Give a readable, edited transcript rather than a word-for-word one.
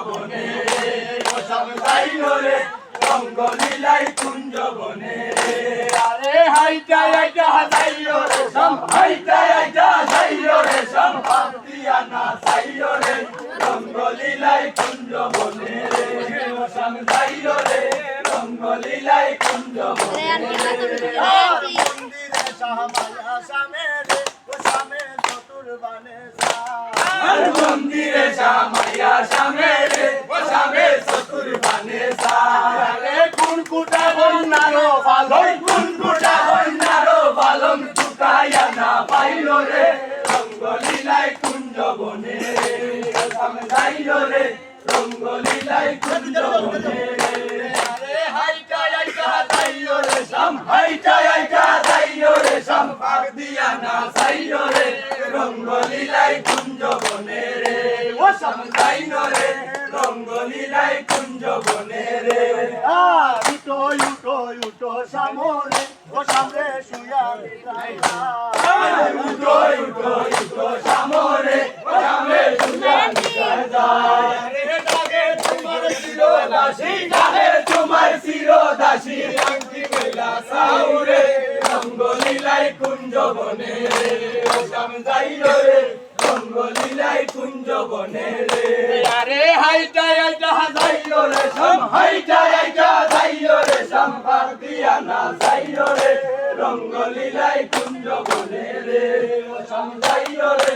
বনে বসাম যাইল রে রঙ্গলীলাই কুঞ্জ বনে আরে হাইটা হাইটা যাইল রে সম হাইটা হাইটা যাইল রে সম পাতিয়া না যাইল রে রঙ্গলীলাই কুঞ্জ বনে বসাম যাইল রে রঙ্গলীলাই কুঞ্জ বনে মন্দিরে শাহমায়া শামে রে ও শামে চতুর বানে মন্দিরে শামাইয়া শামে রে ও শামে চতুর বানে সারে কুনকুটা বন্যারো ভালই কুনকুটা বন্যারো ভালম টুকাইয়া না পাইল রে রঙ্গলীলাই কুঞ্জ বনে সাম যাইল রে রঙ্গলীলাই কুঞ্জ বনে আরে হাইটা হাইটা যাইল রে সাম হাইটা হাইটা যাইল রে সাম পাক দিয়া না যাইল রে রঙ্গলীলাই কুঞ্জ বনে রে ও সাম যাইল রে রঙ্গলীলাই কুঞ্জ বনে রে উঠো উঠো উঠো সামনে ও সামনে শুয়া উঠো উঠো উঠো সামনে ও সামনে শুয়া যায় রে ডাকে তোমার শিরোদাসী ডাকে তোমার শিরোদাসী আংটি মেলা সাউরে রঙ্গলীলাই কুঞ্জ বনে রে ও সাম যাইল রে রঙ্গলীলাই কুঞ্জ বনে রে আরে হাইটা হাইটা যাইল রে সম হাইটা হাইটা যাইল রে সম পাতিয়া না যাইল রে রঙ্গলীলাই কুঞ্জ বনে রে ও সাম যাইল রে